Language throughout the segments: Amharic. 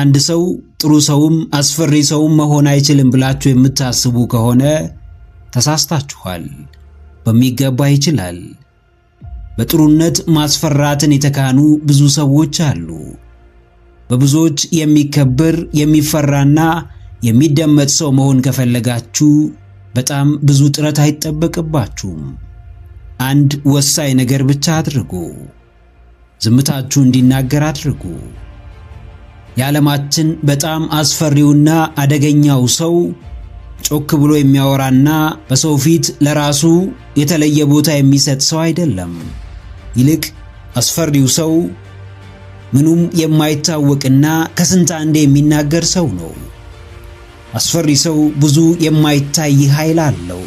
አንድ ሰው ጥሩ ሰውም አስፈሪ ሰውም መሆን አይችልም ብላችሁ የምታስቡ ከሆነ ተሳስታችኋል። በሚገባ ይችላል። በጥሩነት ማስፈራትን የተካኑ ብዙ ሰዎች አሉ። በብዙዎች የሚከበር የሚፈራና የሚደመጥ ሰው መሆን ከፈለጋችሁ በጣም ብዙ ጥረት አይጠበቅባችሁም። አንድ ወሳኝ ነገር ብቻ አድርጉ። ዝምታችሁ እንዲናገር አድርጉ። የዓለማችን በጣም አስፈሪውና አደገኛው ሰው ጮክ ብሎ የሚያወራና በሰው ፊት ለራሱ የተለየ ቦታ የሚሰጥ ሰው አይደለም። ይልቅ አስፈሪው ሰው ምኑም የማይታወቅና ከስንት አንዴ የሚናገር ሰው ነው። አስፈሪ ሰው ብዙ የማይታይ ኃይል አለው።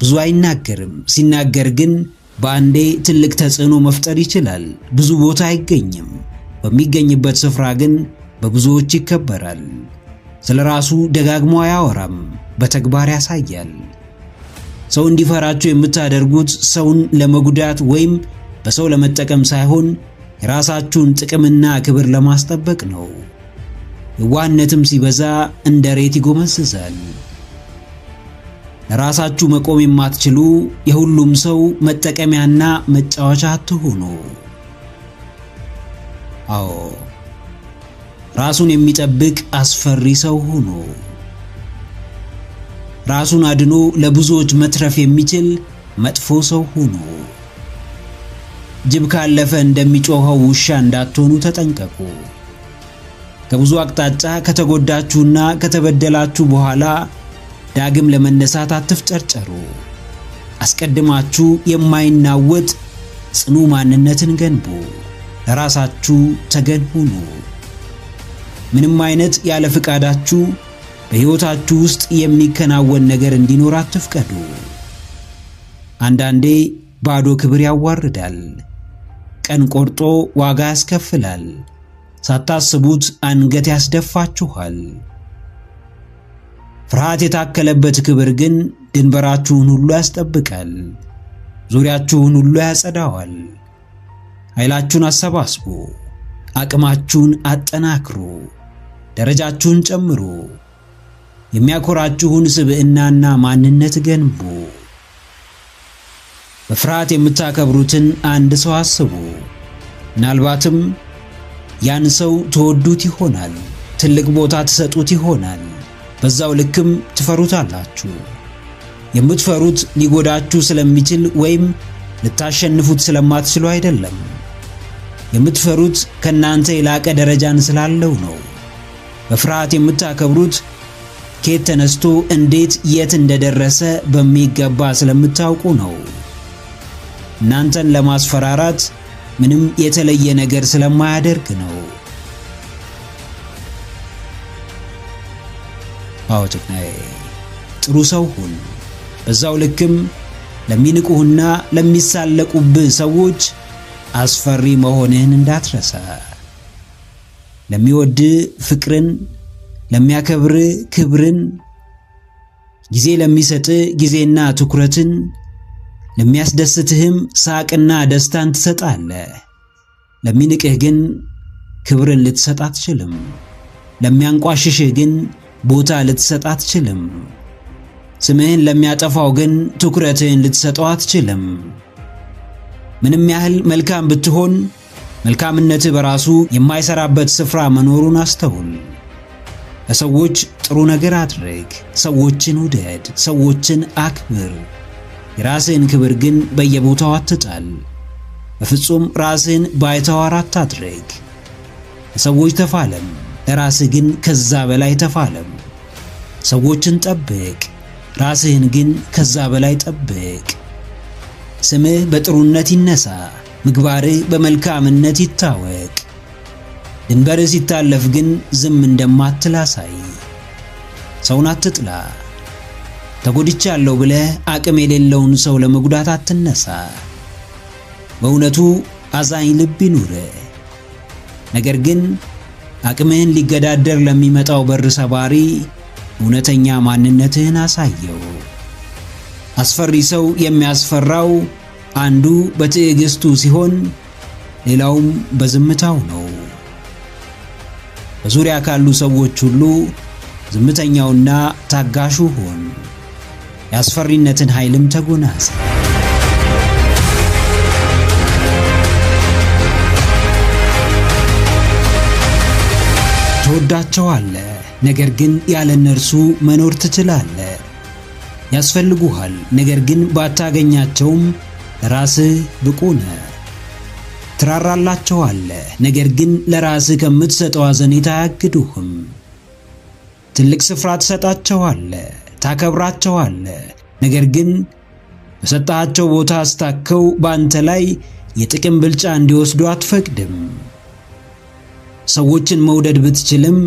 ብዙ አይናገርም። ሲናገር ግን በአንዴ ትልቅ ተጽዕኖ መፍጠር ይችላል። ብዙ ቦታ አይገኝም። በሚገኝበት ስፍራ ግን በብዙዎች ይከበራል። ስለራሱ ደጋግሞ አያወራም፣ በተግባር ያሳያል። ሰው እንዲፈራችሁ የምታደርጉት ሰውን ለመጉዳት ወይም በሰው ለመጠቀም ሳይሆን የራሳችሁን ጥቅምና ክብር ለማስጠበቅ ነው። የዋህነትም ሲበዛ እንደ ሬት ይጎመዝዛል። ለራሳችሁ መቆም የማትችሉ የሁሉም ሰው መጠቀሚያና መጫወቻ አትሁኑ። አዎ፣ ራሱን የሚጠብቅ አስፈሪ ሰው ሁኑ። ራሱን አድኖ ለብዙዎች መትረፍ የሚችል መጥፎ ሰው ሁኑ። ጅብ ካለፈ እንደሚጮኸው ውሻ እንዳትሆኑ ተጠንቀቁ። ከብዙ አቅጣጫ ከተጎዳችሁና ከተበደላችሁ በኋላ ዳግም ለመነሳት አትፍጨርጨሩ። አስቀድማችሁ የማይናወጥ ጽኑ ማንነትን ገንቡ። ለራሳችሁ ተገን ሁኑ። ምንም አይነት ያለ ፍቃዳችሁ በሕይወታችሁ ውስጥ የሚከናወን ነገር እንዲኖር አትፍቀዱ። አንዳንዴ ባዶ ክብር ያዋርዳል። ቀን ቆርጦ ዋጋ ያስከፍላል። ሳታስቡት አንገት ያስደፋችኋል። ፍርሃት የታከለበት ክብር ግን ድንበራችሁን ሁሉ ያስጠብቃል። ዙሪያችሁን ሁሉ ያጸዳዋል። ኃይላችሁን አሰባስቡ። አቅማችሁን አጠናክሩ። ደረጃችሁን ጨምሩ። የሚያኮራችሁን ስብዕናና ማንነት ገንቡ። በፍርሃት የምታከብሩትን አንድ ሰው አስቡ። ምናልባትም ያን ሰው ተወዱት ይሆናል። ትልቅ ቦታ ትሰጡት ይሆናል። በዛው ልክም ትፈሩታላችሁ። የምትፈሩት ሊጎዳችሁ ስለሚችል ወይም ልታሸንፉት ስለማትችሉ አይደለም። የምትፈሩት ከናንተ የላቀ ደረጃን ስላለው ነው። በፍርሃት የምታከብሩት ከየት ተነስቶ እንዴት የት እንደደረሰ በሚገባ ስለምታውቁ ነው። እናንተን ለማስፈራራት ምንም የተለየ ነገር ስለማያደርግ ነው። አዎ ጀግናዬ፣ ጥሩ ሰው ሁን። በዛው ልክም ለሚንቁህና ለሚሳለቁብህ ሰዎች አስፈሪ መሆንህን እንዳትረሳ። ለሚወድህ ፍቅርን፣ ለሚያከብርህ ክብርን፣ ጊዜ ለሚሰጥህ ጊዜና ትኩረትን፣ ለሚያስደስትህም ሳቅና ደስታን ትሰጣለህ። ለሚንቅህ ግን ክብርን ልትሰጥ አትችልም። ለሚያንቋሽሽህ ግን ቦታ ልትሰጥ አትችልም። ስምህን ለሚያጠፋው ግን ትኩረትህን ልትሰጠው አትችልም። ምንም ያህል መልካም ብትሆን መልካምነትህ በራሱ የማይሰራበት ስፍራ መኖሩን አስተውል። ለሰዎች ጥሩ ነገር አድርግ። ሰዎችን ውደድ። ሰዎችን አክብር። የራስህን ክብር ግን በየቦታው አትጣል። በፍጹም ራስህን ባይተዋር አታድርግ። ለሰዎች ተፋለም፣ ለራስህ ግን ከዛ በላይ ተፋለም። ሰዎችን ጠብቅ፣ ራስህን ግን ከዛ በላይ ጠብቅ። ስምህ በጥሩነት ይነሳ፣ ምግባርህ በመልካምነት ይታወቅ። ድንበርህ ሲታለፍ ግን ዝም እንደማትል አሳይ። ሰውን አትጥላ። ተጎድቻለሁ ብለህ አቅም የሌለውን ሰው ለመጉዳት አትነሳ። በእውነቱ አዛኝ ልብ ይኑርህ። ነገር ግን አቅምህን ሊገዳደር ለሚመጣው በር ሰባሪ እውነተኛ ማንነትህን አሳየው። አስፈሪ ሰው የሚያስፈራው አንዱ በትዕግስቱ ሲሆን ሌላውም በዝምታው ነው። በዙሪያ ካሉ ሰዎች ሁሉ ዝምተኛውና ታጋሹ ሁን። የአስፈሪነትን ኃይልም ተጎናጸፍ። ትወዳቸዋለህ፣ ነገር ግን ያለ እነርሱ መኖር ትችላለህ። ያስፈልጉሃል፣ ነገር ግን ባታገኛቸውም ለራስህ ብቁ ነህ። ትራራላቸዋለህ፣ ነገር ግን ለራስህ ከምትሰጠው አዘኔታ አያግዱህም። ትልቅ ስፍራ ትሰጣቸዋለህ፣ ታከብራቸዋለህ፣ ነገር ግን በሰጣቸው ቦታ አስታከው በአንተ ላይ የጥቅም ብልጫ እንዲወስዱ አትፈቅድም። ሰዎችን መውደድ ብትችልም፣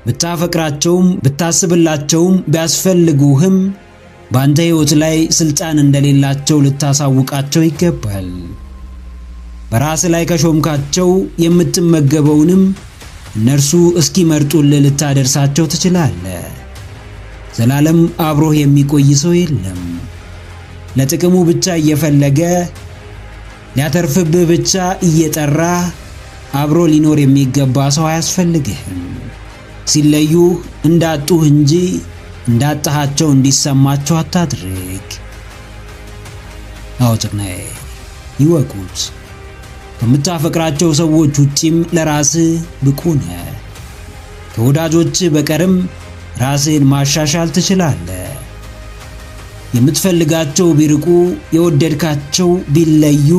ብታፈቅራቸውም፣ ብታስብላቸውም ቢያስፈልጉህም በአንተ ሕይወት ላይ ስልጣን እንደሌላቸው ልታሳውቃቸው ይገባል። በራስ ላይ ከሾምካቸው የምትመገበውንም እነርሱ እስኪመርጡልህ ልታደርሳቸው ትችላለህ። ዘላለም አብሮህ የሚቆይ ሰው የለም። ለጥቅሙ ብቻ እየፈለገ ሊያተርፍብህ ብቻ እየጠራ አብሮ ሊኖር የሚገባ ሰው አያስፈልግህም። ሲለዩህ እንዳጡህ እንጂ እንዳጣሃቸው እንዲሰማቸው አታድርግ። አውጥናዬ ይወቁት። ከምታፈቅራቸው ሰዎች ውጪም ለራስህ ብቁ ነህ። ከወዳጆች በቀርም ራስህን ማሻሻል ትችላለህ። የምትፈልጋቸው ቢርቁ፣ የወደድካቸው ቢለዩ፣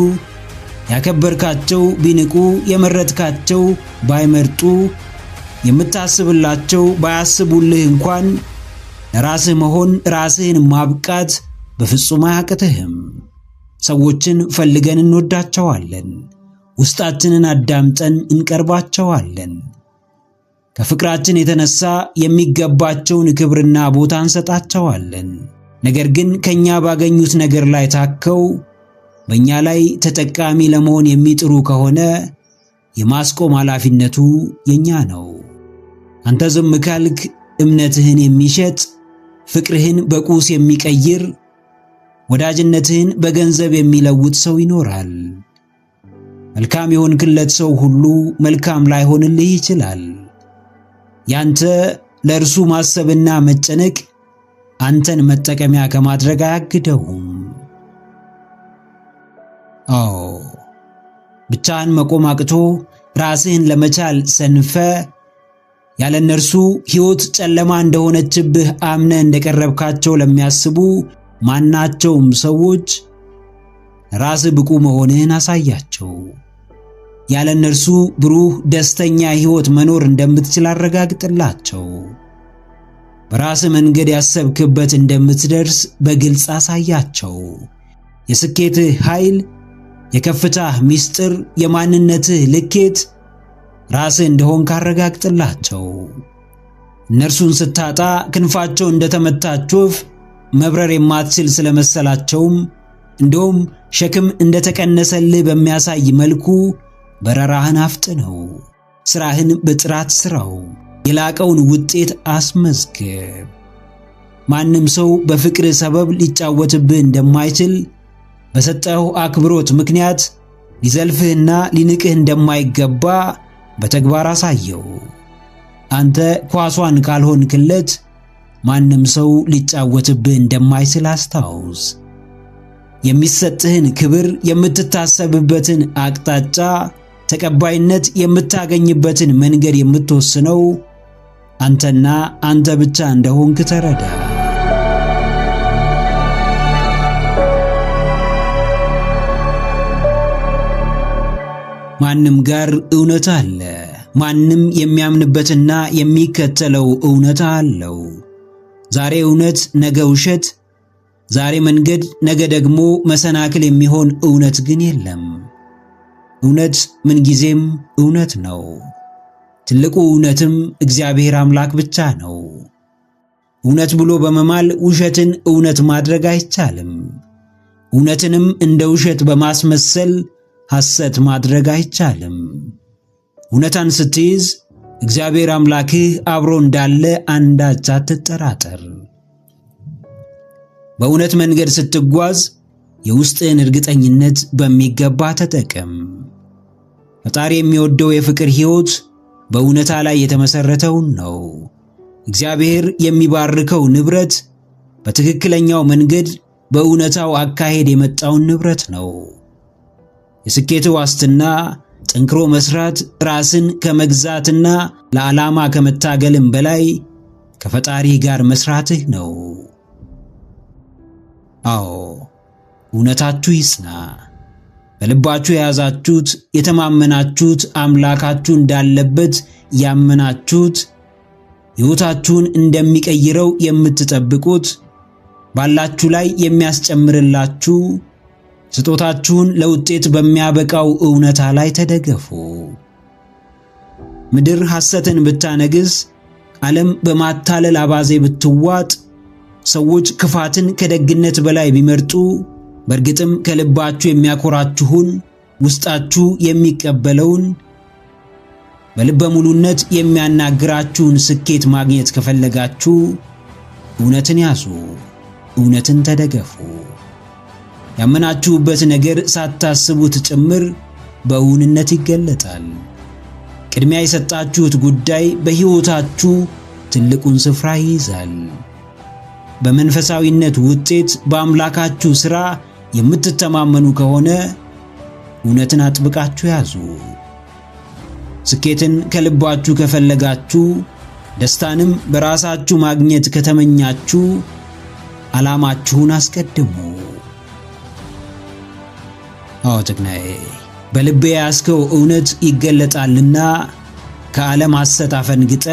ያከበርካቸው ቢንቁ፣ የመረጥካቸው ባይመርጡ፣ የምታስብላቸው ባያስቡልህ እንኳን ለራስህ መሆን፣ ራስህን ማብቃት በፍጹም አያቅትህም። ሰዎችን ፈልገን እንወዳቸዋለን። ውስጣችንን አዳምጠን እንቀርባቸዋለን። ከፍቅራችን የተነሳ የሚገባቸውን ክብርና ቦታ እንሰጣቸዋለን። ነገር ግን ከኛ ባገኙት ነገር ላይ ታከው በእኛ ላይ ተጠቃሚ ለመሆን የሚጥሩ ከሆነ የማስቆም ኃላፊነቱ የኛ ነው። አንተ ዝም ካልክ እምነትህን የሚሸጥ፣ ፍቅርህን በቁስ የሚቀይር፣ ወዳጅነትህን በገንዘብ የሚለውጥ ሰው ይኖራል። መልካም የሆንክለት ሰው ሁሉ መልካም ላይሆንልህ ይችላል። ያንተ ለእርሱ ማሰብና መጨነቅ አንተን መጠቀሚያ ከማድረግ አያግደውም። ብቻህን መቆም አቅቶ ራስህን ለመቻል ሰንፈ ያለ እነርሱ ሕይወት ጨለማ እንደሆነችብህ አምነ እንደቀረብካቸው ለሚያስቡ ማናቸውም ሰዎች ራስህ ብቁ መሆንህን አሳያቸው። ያለ እነርሱ ብሩህ ደስተኛ ሕይወት መኖር እንደምትችል አረጋግጥላቸው። በራስህ መንገድ ያሰብክበት እንደምትደርስ በግልጽ አሳያቸው። የስኬትህ ኃይል፣ የከፍታህ ምስጢር፣ የማንነትህ ልኬት ራስህ እንደሆን ካረጋግጥላቸው። እነርሱን ስታጣ ክንፋቸው እንደተመታች ወፍ መብረር የማትችል ስለመሰላቸውም እንደውም ሸክም እንደተቀነሰልህ በሚያሳይ መልኩ በረራህን አፍጥነው። ስራህን በጥራት ስራው። የላቀውን ውጤት አስመዝግብ። ማንም ሰው በፍቅር ሰበብ ሊጫወትብህ እንደማይችል በሰጠው አክብሮት ምክንያት ሊዘልፍህና ሊንቅህ እንደማይገባ በተግባር አሳየው። አንተ ኳሷን ካልሆንክለት ማንም ሰው ሊጫወትብህ እንደማይችል አስታውስ። የሚሰጥህን ክብር፣ የምትታሰብበትን አቅጣጫ፣ ተቀባይነት የምታገኝበትን መንገድ የምትወስነው አንተና አንተ ብቻ እንደሆንክ ተረዳ። ማንም ጋር እውነት አለ። ማንም የሚያምንበትና የሚከተለው እውነት አለው። ዛሬ እውነት፣ ነገ ውሸት፣ ዛሬ መንገድ፣ ነገ ደግሞ መሰናክል የሚሆን እውነት ግን የለም። እውነት ምንጊዜም እውነት ነው። ትልቁ እውነትም እግዚአብሔር አምላክ ብቻ ነው። እውነት ብሎ በመማል ውሸትን እውነት ማድረግ አይቻልም። እውነትንም እንደ ውሸት በማስመሰል ሐሰት ማድረግ አይቻልም። እውነታን ስትይዝ እግዚአብሔር አምላክህ አብሮ እንዳለ አንዳች አትጠራጠር። በእውነት መንገድ ስትጓዝ የውስጥህን እርግጠኝነት በሚገባ ተጠቀም። ፈጣሪ የሚወደው የፍቅር ሕይወት በእውነታ ላይ የተመሰረተውን ነው። እግዚአብሔር የሚባርከው ንብረት በትክክለኛው መንገድ በእውነታው አካሄድ የመጣውን ንብረት ነው። የስኬት ዋስትና ጠንክሮ መስራት፣ ራስን ከመግዛትና ለዓላማ ከመታገልም በላይ ከፈጣሪ ጋር መስራትህ ነው። አዎ፣ እውነታችሁ ይጽና። በልባችሁ የያዛችሁት የተማመናችሁት አምላካችሁ እንዳለበት ያመናችሁት ሕይወታችሁን እንደሚቀይረው የምትጠብቁት ባላችሁ ላይ የሚያስጨምርላችሁ ስጦታችሁን ለውጤት በሚያበቃው እውነታ ላይ ተደገፉ። ምድር ሐሰትን ብታነግስ፣ ዓለም በማታለል አባዜ ብትዋጥ፣ ሰዎች ክፋትን ከደግነት በላይ ቢመርጡ፣ በእርግጥም ከልባችሁ የሚያኮራችሁን ውስጣችሁ የሚቀበለውን በልበ ሙሉነት የሚያናግራችሁን ስኬት ማግኘት ከፈለጋችሁ እውነትን ያዙ፣ እውነትን ተደገፉ። ያመናችሁበት ነገር ሳታስቡት ጭምር በእውንነት ይገለጣል። ቅድሚያ የሰጣችሁት ጉዳይ በሕይወታችሁ ትልቁን ስፍራ ይይዛል። በመንፈሳዊነት ውጤት በአምላካችሁ ሥራ የምትተማመኑ ከሆነ እውነትን አጥብቃችሁ ያዙ። ስኬትን ከልባችሁ ከፈለጋችሁ፣ ደስታንም በራሳችሁ ማግኘት ከተመኛችሁ ዓላማችሁን አስቀድሙ። አዎ ጀግናዬ፣ በልቤ ያስከው እውነት ይገለጣልና ከዓለም ሐሰት አፈንግጠ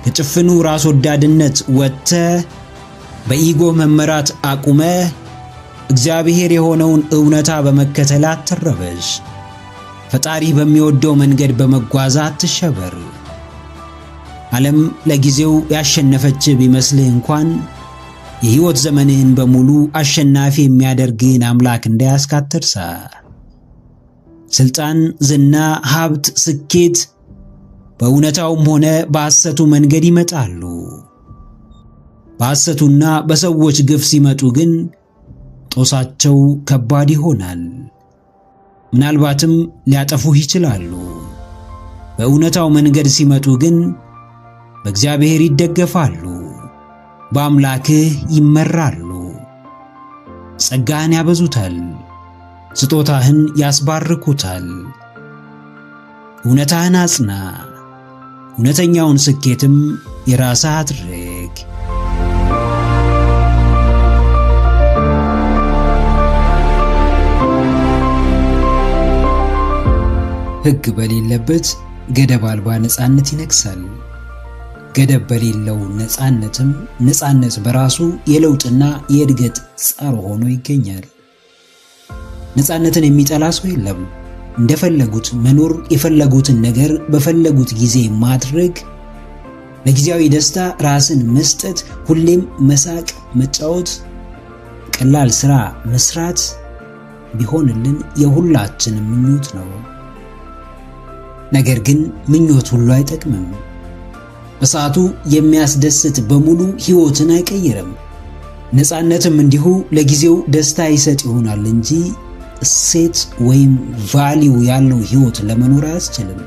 ከጭፍኑ ራስ ወዳድነት ወጥተ በኢጎ መመራት አቁመ እግዚአብሔር የሆነውን እውነታ በመከተል አትረበሽ። ፈጣሪ በሚወደው መንገድ በመጓዝ አትሸበር። ዓለም ለጊዜው ያሸነፈች ቢመስልህ እንኳን የሕይወት ዘመንህን በሙሉ አሸናፊ የሚያደርግህን አምላክ እንዳያስክ አትርሳ። ስልጣን፣ ዝና፣ ሀብት፣ ስኬት በእውነታውም ሆነ በሐሰቱ መንገድ ይመጣሉ። በሐሰቱና በሰዎች ግፍ ሲመጡ ግን ጦሳቸው ከባድ ይሆናል። ምናልባትም ሊያጠፉህ ይችላሉ። በእውነታው መንገድ ሲመጡ ግን በእግዚአብሔር ይደገፋሉ፣ በአምላክህ ይመራሉ። ጸጋህን ያበዙታል፣ ስጦታህን ያስባርኩታል። እውነታህን አጽና፣ እውነተኛውን ስኬትም የራስህ አድርግ። ሕግ በሌለበት ገደብ አልባ ነፃነት ይነግሳል። ገደብ በሌለው ነፃነትም ነፃነት በራሱ የለውጥና የእድገት ጸር ሆኖ ይገኛል። ነፃነትን የሚጠላ ሰው የለም። እንደፈለጉት መኖር፣ የፈለጉትን ነገር በፈለጉት ጊዜ ማድረግ፣ ለጊዜያዊ ደስታ ራስን መስጠት፣ ሁሌም መሳቅ፣ መጫወት፣ ቀላል ሥራ መስራት ቢሆንልን የሁላችንም ምኞት ነው። ነገር ግን ምኞት ሁሉ አይጠቅምም። በሰዓቱ የሚያስደስት በሙሉ ሕይወትን አይቀይርም። ነፃነትም እንዲሁ ለጊዜው ደስታ ይሰጥ ይሆናል እንጂ እሴት ወይም ቫልዩ ያለው ሕይወት ለመኖር አያስችልም።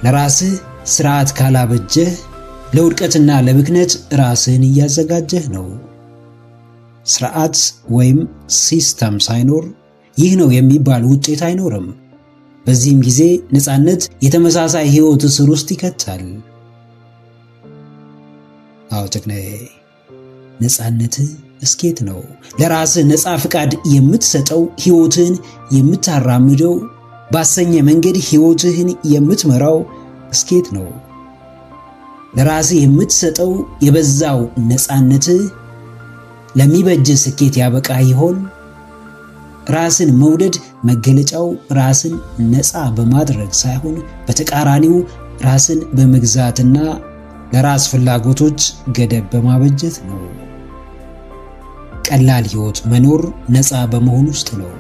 ለራስህ ስርዓት ካላበጀህ ለውድቀትና ለብክነት ራስህን እያዘጋጀህ ነው። ስርዓት ወይም ሲስተም ሳይኖር ይህ ነው የሚባል ውጤት አይኖርም። በዚህም ጊዜ ነፃነት የተመሳሳይ ሕይወት እስር ውስጥ ይከታል። አዎ ጀግናዬ፣ ነፃነትህ ስኬት ነው። ለራስህ ነፃ ፍቃድ የምትሰጠው፣ ሕይወትህን የምታራምደው፣ ባሰኘ መንገድ ሕይወትህን የምትመራው ስኬት ነው። ለራስህ የምትሰጠው የበዛው ነፃነትህ ለሚበጅ ስኬት ያበቃ ይሆን? ራስን መውደድ መገለጫው ራስን ነፃ በማድረግ ሳይሆን በተቃራኒው ራስን በመግዛትና ለራስ ፍላጎቶች ገደብ በማበጀት ነው። ቀላል ሕይወት መኖር ነፃ በመሆን ውስጥ ነው።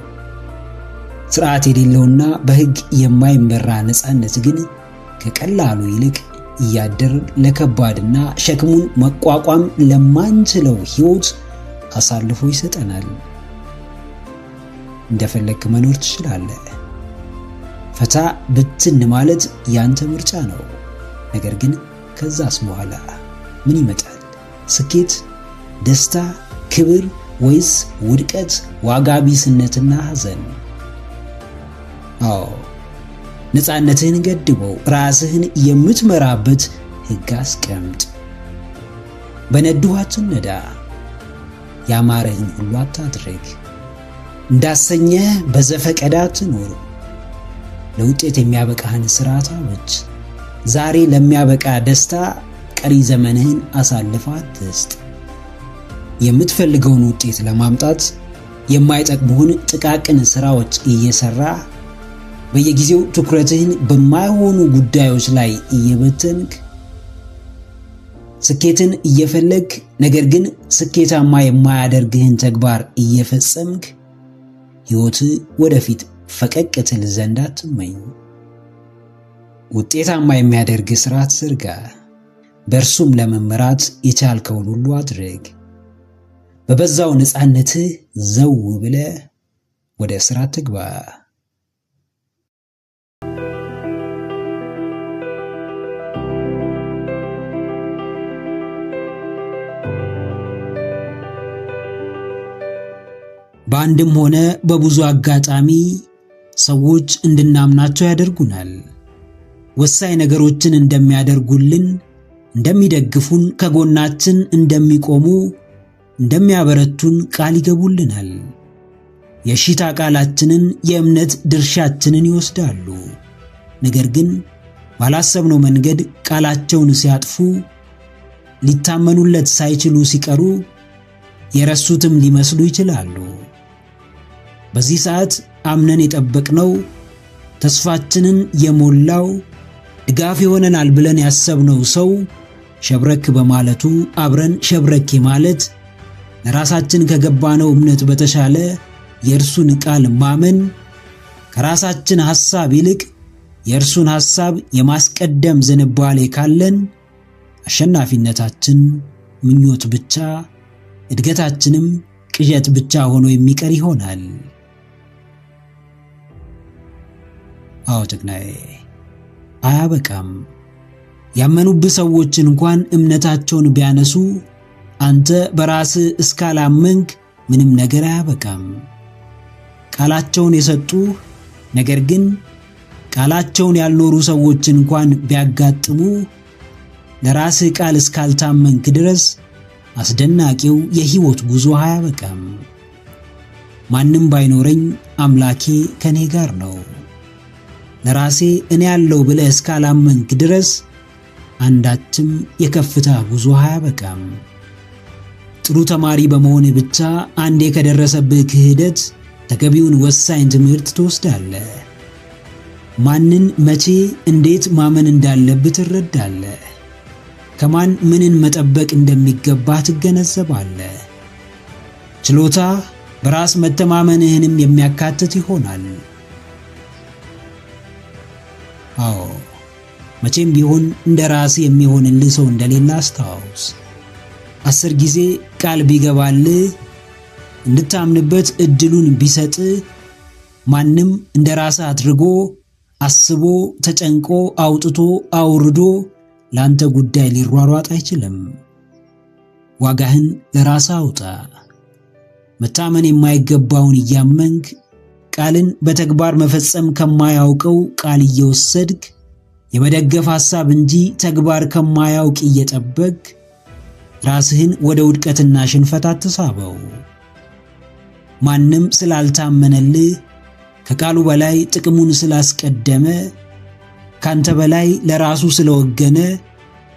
ስርዓት የሌለውና በሕግ የማይመራ ነፃነት ግን ከቀላሉ ይልቅ እያደር ለከባድና ሸክሙን መቋቋም ለማንችለው ሕይወት አሳልፎ ይሰጠናል። እንደፈለክ መኖር ትችላለህ። ፈታ ብትን ማለት ያንተ ምርጫ ነው። ነገር ግን ከዛስ በኋላ ምን ይመጣል? ስኬት፣ ደስታ፣ ክብር ወይስ ውድቀት፣ ዋጋ ቢስነትና ሐዘን? አዎ ነፃነትህን ገድበው ራስህን የምትመራበት ሕግ አስቀምጥ። በነዱህ አትነዳ፣ ያማረህን ሁሉ አታድርግ፣ እንዳሰኘህ በዘፈቀደ አትኑር። ለውጤት የሚያበቃህን ሥርዓት አብጅ። ዛሬ ለሚያበቃ ደስታ ቀሪ ዘመንህን አሳልፈህ አትስጥ። የምትፈልገውን ውጤት ለማምጣት የማይጠቅሙህን ጥቃቅን ሥራዎች እየሰራ በየጊዜው ትኩረትህን በማይሆኑ ጉዳዮች ላይ እየበተንክ ስኬትን እየፈለግ ነገር ግን ስኬታማ የማያደርግህን ተግባር እየፈጸምክ ሕይወትህ ወደፊት ፈቀቅ ትል ዘንድ አትመኝ። ውጤታማ የሚያደርግ ሥርዓት ዘርጋ። በእርሱም ለመመራት የቻልከውን ሁሉ አድርግ። በበዛው ነፃነትህ ዘው ብለህ ወደ ሥራ ትግባ። በአንድም ሆነ በብዙ አጋጣሚ ሰዎች እንድናምናቸው ያደርጉናል። ወሳኝ ነገሮችን እንደሚያደርጉልን፣ እንደሚደግፉን፣ ከጎናችን እንደሚቆሙ፣ እንደሚያበረቱን ቃል ይገቡልናል። የሺታ ቃላችንን፣ የእምነት ድርሻችንን ይወስዳሉ። ነገር ግን ባላሰብነው መንገድ ቃላቸውን ሲያጥፉ፣ ሊታመኑለት ሳይችሉ ሲቀሩ የረሱትም ሊመስሉ ይችላሉ። በዚህ ሰዓት አምነን የጠበቅነው ተስፋችንን የሞላው ድጋፍ ይሆነናል ብለን ያሰብነው ሰው ሸብረክ በማለቱ አብረን ሸብረክ ማለት ለራሳችን ከገባነው እምነት በተሻለ የእርሱን ቃል ማመን ከራሳችን ሐሳብ ይልቅ የእርሱን ሐሳብ የማስቀደም ዝንባሌ ካለን አሸናፊነታችን ምኞት ብቻ፣ እድገታችንም ቅዠት ብቻ ሆኖ የሚቀር ይሆናል። አዎ ጀግናዬ፣ አያበቃም። ያመኑብህ ሰዎች እንኳን እምነታቸውን ቢያነሱ አንተ በራስህ እስካላመንክ ምንም ነገር አያበቃም። ቃላቸውን የሰጡህ ነገር ግን ቃላቸውን ያልኖሩ ሰዎች እንኳን ቢያጋጥሙ ለራስህ ቃል እስካልታመንክ ድረስ አስደናቂው የሕይወት ጉዞ አያበቃም። ማንም ባይኖረኝ አምላኬ ከኔ ጋር ነው። ለራሴ እኔ ያለው ብለህ እስካላመንክ ድረስ አንዳችም የከፍታ ጉዞ አያበቃም። ጥሩ ተማሪ በመሆን ብቻ አንዴ ከደረሰብህ ክህደት ተገቢውን ወሳኝ ትምህርት ትወስዳለህ። ማንን መቼ እንዴት ማመን እንዳለብህ ትረዳለህ። ከማን ምንን መጠበቅ እንደሚገባህ ትገነዘባለህ። ችሎታ በራስ መተማመንህንም የሚያካትት ይሆናል። አዎ መቼም ቢሆን እንደ ራስ የሚሆንልህ ሰው እንደሌለ አስታውስ። 10 ጊዜ ቃል ቢገባልህ እንድታምንበት እድሉን ቢሰጥ ማንም እንደ ራስ አድርጎ አስቦ ተጨንቆ አውጥቶ አውርዶ ላንተ ጉዳይ ሊሯሯጥ አይችልም። ዋጋህን ለራስ አውጣ። መታመን የማይገባውን እያመንክ ቃልን በተግባር መፈጸም ከማያውቀው ቃል እየወሰድክ የመደገፍ ሐሳብ እንጂ ተግባር ከማያውቅ እየጠበቅ ራስህን ወደ ውድቀትና ሽንፈት አትሳበው። ማንም ስላልታመነልህ ከቃሉ በላይ ጥቅሙን ስላስቀደመ ካንተ በላይ ለራሱ ስለወገነ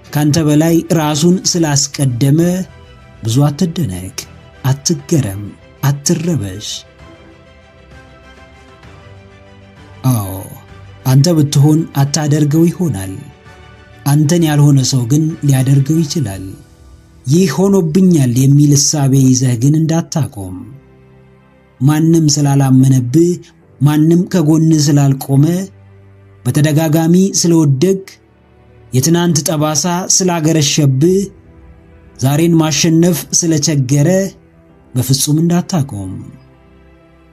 ካንተ በላይ ራሱን ስላስቀደመ ብዙ አትደነቅ፣ አትገረም፣ አትረበሽ። አዎ አንተ ብትሆን አታደርገው ይሆናል። አንተን ያልሆነ ሰው ግን ሊያደርገው ይችላል። ይህ ሆኖብኛል የሚል እሳቤ ይዘህ ግን እንዳታቆም። ማንም ስላላመነብህ፣ ማንም ከጎንህ ስላልቆመ፣ በተደጋጋሚ ስለወደቅ፣ የትናንት ጠባሳ ስላገረሸብህ፣ ዛሬን ማሸነፍ ስለቸገረ በፍጹም እንዳታቆም።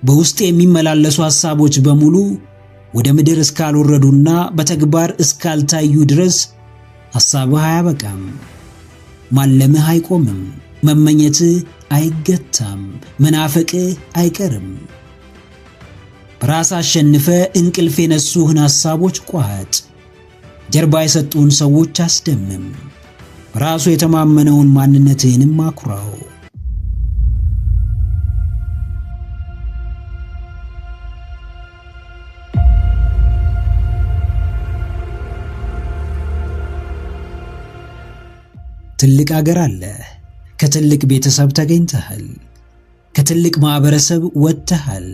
በውስጥ የሚመላለሱ ሐሳቦች በሙሉ ወደ ምድር እስካልወረዱና በተግባር እስካልታዩ ድረስ ሐሳብህ አያበቃም። ማለምህ አይቆምም። መመኘትህ አይገታም። መናፈቅህ አይቀርም። በራስ አሸንፈ እንቅልፍ የነሱህን ሐሳቦች ቋጥ። ጀርባ የሰጡህን ሰዎች አስደምም። በራሱ የተማመነውን ማንነትህንም አኩራው። ትልቅ አገር አለ። ከትልቅ ቤተሰብ ተገኝተሃል። ከትልቅ ማህበረሰብ ወጥተሃል።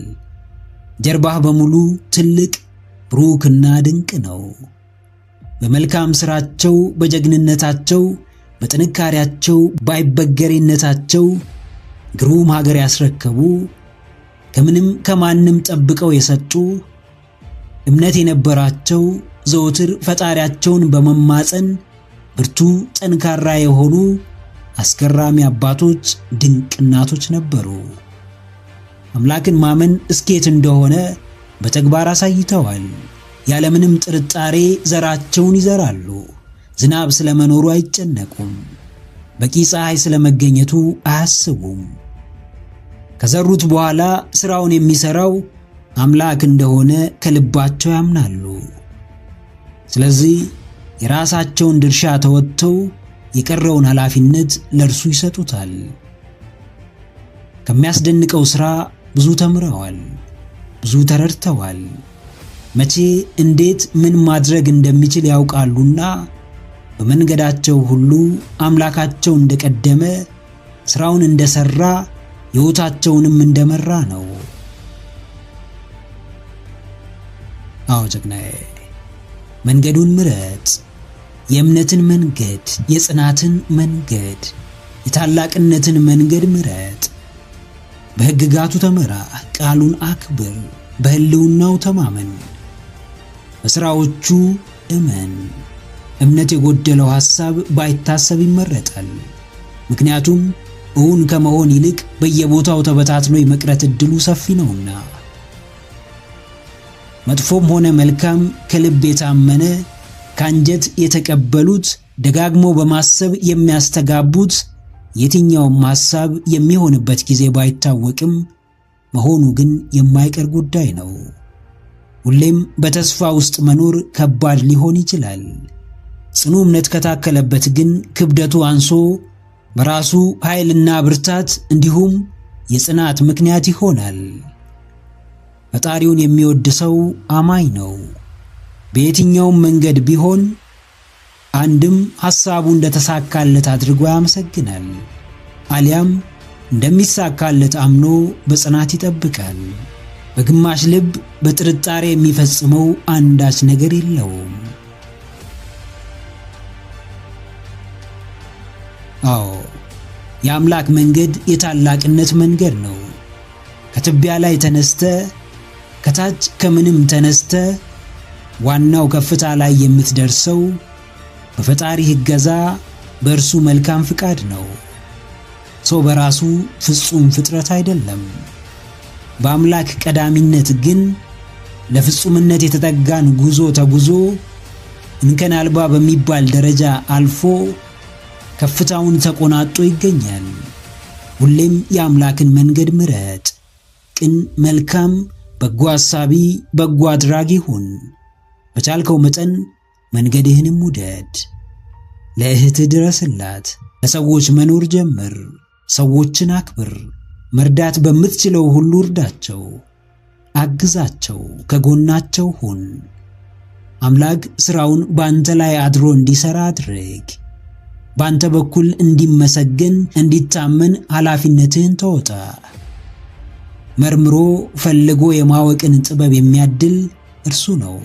ጀርባህ በሙሉ ትልቅ ብሩክና ድንቅ ነው። በመልካም ስራቸው፣ በጀግንነታቸው፣ በጥንካሬያቸው፣ ባይበገሬነታቸው ግሩም ሀገር ያስረከቡ፣ ከምንም ከማንም ጠብቀው የሰጡ፣ እምነት የነበራቸው፣ ዘወትር ፈጣሪያቸውን በመማፀን ብርቱ ጠንካራ የሆኑ አስገራሚ አባቶች፣ ድንቅ እናቶች ነበሩ። አምላክን ማመን እስኬት እንደሆነ በተግባር አሳይተዋል። ያለምንም ጥርጣሬ ዘራቸውን ይዘራሉ። ዝናብ ስለመኖሩ አይጨነቁም። በቂ ፀሐይ ስለመገኘቱ አያስቡም። ከዘሩት በኋላ ስራውን የሚሰራው አምላክ እንደሆነ ከልባቸው ያምናሉ። ስለዚህ የራሳቸውን ድርሻ ተወጥተው የቀረውን ኃላፊነት ለእርሱ ይሰጡታል። ከሚያስደንቀው ሥራ ብዙ ተምረዋል፣ ብዙ ተረድተዋል። መቼ፣ እንዴት፣ ምን ማድረግ እንደሚችል ያውቃሉና በመንገዳቸው ሁሉ አምላካቸው እንደቀደመ፣ ሥራውን እንደሰራ፣ ሕይወታቸውንም እንደመራ ነው። አዎ ጀግናዬ፣ መንገዱን ምረጥ። የእምነትን መንገድ፣ የጽናትን መንገድ፣ የታላቅነትን መንገድ ምረጥ። በሕግጋቱ ተመራ፣ ቃሉን አክብር፣ በሕልውናው ተማመን፣ በሥራዎቹ እመን። እምነት የጎደለው ሐሳብ ባይታሰብ ይመረጣል። ምክንያቱም እውን ከመሆን ይልቅ በየቦታው ተበታትኖ የመቅረት ዕድሉ ሰፊ ነውና። መጥፎም ሆነ መልካም ከልብ የታመነ ካንጀት የተቀበሉት ደጋግሞ በማሰብ የሚያስተጋቡት የትኛውም ሐሳብ የሚሆንበት ጊዜ ባይታወቅም መሆኑ ግን የማይቀር ጉዳይ ነው። ሁሌም በተስፋ ውስጥ መኖር ከባድ ሊሆን ይችላል። ጽኑ እምነት ከታከለበት ግን ክብደቱ አንሶ በራሱ ኃይልና ብርታት እንዲሁም የጽናት ምክንያት ይሆናል። ፈጣሪውን የሚወድ ሰው አማኝ ነው። በየትኛውም መንገድ ቢሆን አንድም ሐሳቡ እንደተሳካለት አድርጎ ያመሰግናል፣ አሊያም እንደሚሳካለት አምኖ በጽናት ይጠብቃል። በግማሽ ልብ በጥርጣሬ የሚፈጽመው አንዳች ነገር የለውም። አዎ፣ የአምላክ መንገድ የታላቅነት መንገድ ነው። ከትቢያ ላይ ተነስተ፣ ከታች ከምንም ተነስተ ዋናው ከፍታ ላይ የምትደርሰው በፈጣሪ እገዛ፣ በእርሱ መልካም ፍቃድ ነው። ሰው በራሱ ፍጹም ፍጥረት አይደለም። በአምላክ ቀዳሚነት ግን ለፍጹምነት የተጠጋን ጉዞ ተጉዞ እንከን አልባ በሚባል ደረጃ አልፎ ከፍታውን ተቆናጦ ይገኛል። ሁሌም የአምላክን መንገድ ምረጥ። ቅን፣ መልካም፣ በጎ አሳቢ፣ በጎ አድራጊ ሁን። በቻልከው መጠን መንገድህንም ውደድ። ለእህትህ ድረስላት። ለሰዎች መኖር ጀምር። ሰዎችን አክብር። መርዳት በምትችለው ሁሉ እርዳቸው፣ አግዛቸው፣ ከጎናቸው ሁን። አምላክ ሥራውን ባንተ ላይ አድሮ እንዲሠራ አድርግ። ባንተ በኩል እንዲመሰገን፣ እንዲታመን ኃላፊነትህን ተወጣ። መርምሮ ፈልጎ የማወቅን ጥበብ የሚያድል እርሱ ነው።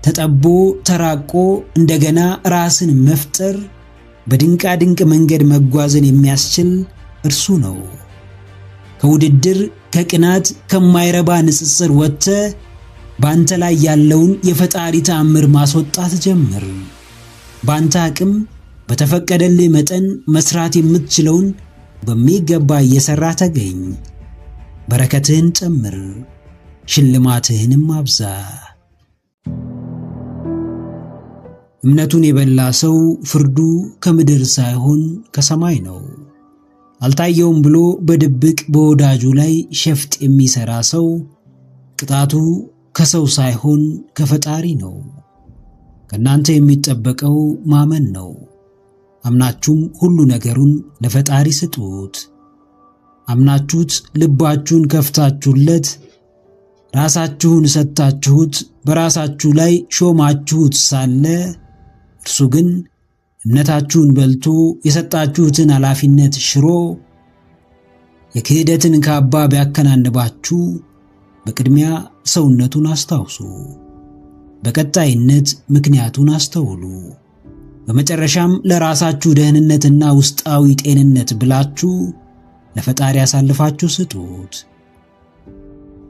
ተጠቦ ተራቆ እንደገና ራስን መፍጠር፣ በድንቃ ድንቅ መንገድ መጓዝን የሚያስችል እርሱ ነው። ከውድድር፣ ከቅናት፣ ከማይረባ ንጽጽር ወጥተህ ባንተ ላይ ያለውን የፈጣሪ ተአምር ማስወጣት ጀምር። ባንተ አቅም በተፈቀደልህ መጠን መስራት የምትችለውን በሚገባ እየሰራ ተገኝ። በረከትህን ጨምር፣ ሽልማትህንም አብዛ። እምነቱን የበላ ሰው ፍርዱ ከምድር ሳይሆን ከሰማይ ነው። አልታየውም ብሎ በድብቅ በወዳጁ ላይ ሸፍጥ የሚሰራ ሰው ቅጣቱ ከሰው ሳይሆን ከፈጣሪ ነው። ከናንተ የሚጠበቀው ማመን ነው። አምናችሁም ሁሉ ነገሩን ለፈጣሪ ስጡት። አምናችሁት ልባችሁን ከፍታችሁለት ራሳችሁን ሰጣችሁት በራሳችሁ ላይ ሾማችሁት ሳለ እርሱ ግን እምነታችሁን በልቶ የሰጣችሁትን ኃላፊነት ሽሮ የክህደትን ካባ ቢያከናንባችሁ በቅድሚያ ሰውነቱን አስታውሱ። በቀጣይነት ምክንያቱን አስተውሉ። በመጨረሻም ለራሳችሁ ደህንነትና ውስጣዊ ጤንነት ብላችሁ ለፈጣሪ አሳልፋችሁ ስጡት።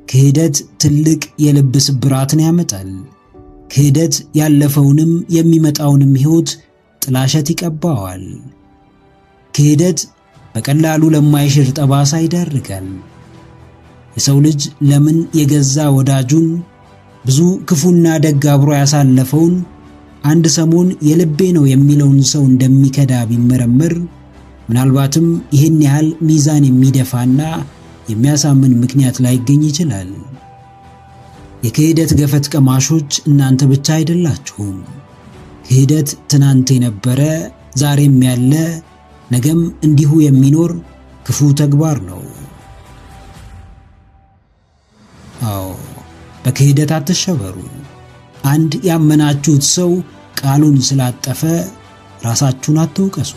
ክህደት ትልቅ የልብ ስብራትን ያመጣል። ክህደት ያለፈውንም የሚመጣውንም ሕይወት ጥላሸት ይቀባዋል። ክህደት በቀላሉ ለማይሽር ጠባሳ ይዳርጋል። የሰው ልጅ ለምን የገዛ ወዳጁን ብዙ ክፉና ደግ አብሮ ያሳለፈውን አንድ ሰሞን የልቤ ነው የሚለውን ሰው እንደሚከዳ ቢመረመር ምናልባትም ይህን ያህል ሚዛን የሚደፋና የሚያሳምን ምክንያት ላይገኝ ይችላል። የክህደት ገፈት ቀማሾች እናንተ ብቻ አይደላችሁም። ክህደት ትናንት የነበረ ዛሬም ያለ ነገም እንዲሁ የሚኖር ክፉ ተግባር ነው። አዎ፣ በክህደት አትሸበሩ። አንድ ያመናችሁት ሰው ቃሉን ስላጠፈ ራሳችሁን አትውቀሱ።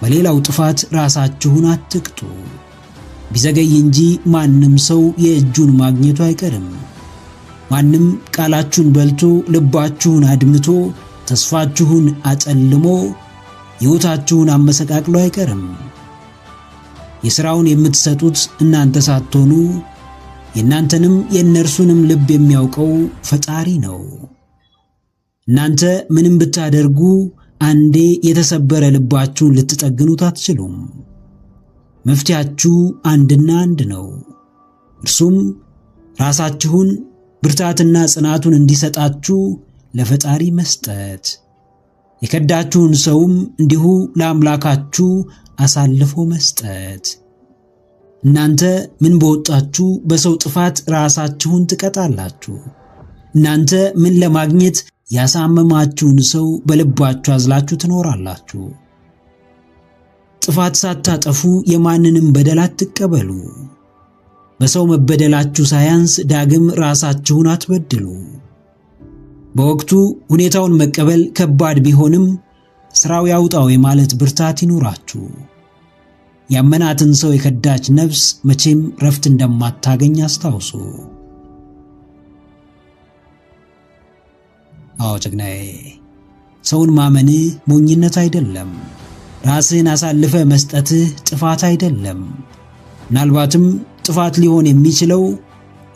በሌላው ጥፋት ራሳችሁን አትቅጡ። ቢዘገይ እንጂ ማንም ሰው የእጁን ማግኘቱ አይቀርም። ማንም ቃላችሁን በልቶ ልባችሁን አድምቶ ተስፋችሁን አጨልሞ ሕይወታችሁን አመሰቃቅሎ አይቀርም። የሥራውን የምትሰጡት እናንተ ሳትሆኑ የእናንተንም የእነርሱንም ልብ የሚያውቀው ፈጣሪ ነው። እናንተ ምንም ብታደርጉ አንዴ የተሰበረ ልባችሁን ልትጠግኑት አትችሉም። መፍትያችሁ አንድና አንድ ነው። እርሱም ራሳችሁን ብርታትና ጽናቱን እንዲሰጣችሁ ለፈጣሪ መስጠት፣ የከዳችሁን ሰውም እንዲሁ ለአምላካችሁ አሳልፎ መስጠት። እናንተ ምን በወጣችሁ በሰው ጥፋት ራሳችሁን ትቀጣላችሁ? እናንተ ምን ለማግኘት ያሳመማችሁን ሰው በልባችሁ አዝላችሁ ትኖራላችሁ? ጥፋት ሳታጠፉ የማንንም በደል አትቀበሉ። በሰው መበደላችሁ ሳያንስ ዳግም ራሳችሁን አትበድሉ። በወቅቱ ሁኔታውን መቀበል ከባድ ቢሆንም ስራው ያውጣው የማለት ብርታት ይኑራችሁ። ያመናትን ሰው የከዳች ነፍስ መቼም ረፍት እንደማታገኝ አስታውሱ። አዎ ጀግናዬ፣ ሰውን ማመንህ ሞኝነት አይደለም። ራስህን አሳልፈ መስጠትህ ጥፋት አይደለም። ምናልባትም ጥፋት ሊሆን የሚችለው